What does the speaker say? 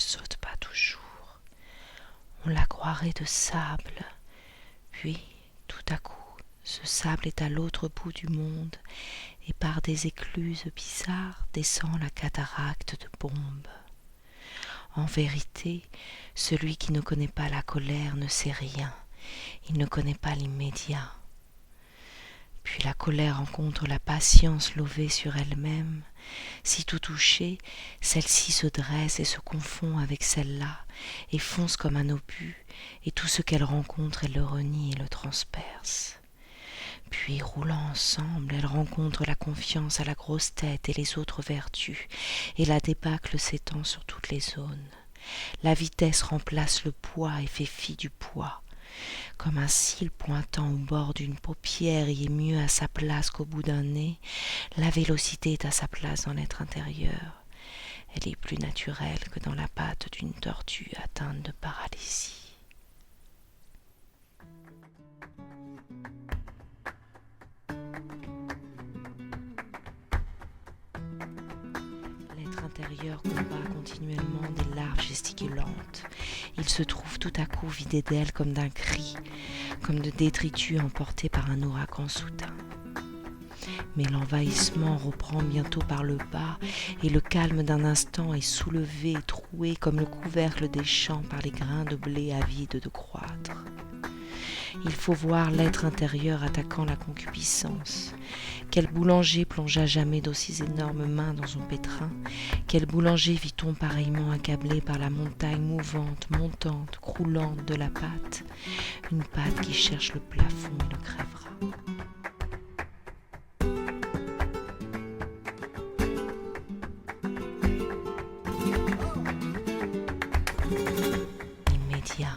saute pas toujours. On la croirait de sable. Puis, tout à coup, ce sable est à l'autre bout du monde, et par des écluses bizarres descend la cataracte de bombes. En vérité, celui qui ne connaît pas la colère ne sait rien, il ne connaît pas l'immédiat. Puis la colère rencontre la patience levée sur elle-même. Sitôt touchée, celle-ci se dresse et se confond avec celle-là, et fonce comme un obus, et tout ce qu'elle rencontre, elle le renie et le transperce. Puis, roulant ensemble, elles rencontrent la confiance à la grosse tête et les autres vertus, et la débâcle s'étend sur toutes les zones. La vitesse remplace le poids et fait fi du poids. Comme un cil pointant au bord d'une paupière y est mieux à sa place qu'au bout d'un nez, la vélocité est à sa place dans l'être intérieur. Elle est plus naturelle que dans la patte d'une tortue atteinte de paralysie. L'être intérieur combat continuellement des larves gesticulantes. Il se trouve tout à coup vidé d'elle comme d'un cri, comme de détritus emportés par un ouragan soudain. Mais l'envahissement reprend bientôt par le bas, et le calme d'un instant est soulevé et troué comme le couvercle des champs par les grains de blé avides de croître. Il faut voir l'être intérieur attaquant la concupiscence. Quel boulanger plongea jamais d'aussi énormes mains dans son pétrin? Quel boulanger vit-on pareillement accablé par la montagne mouvante, montante, croulante de la pâte? Une pâte qui cherche le plafond et le crèvera. Immédiat.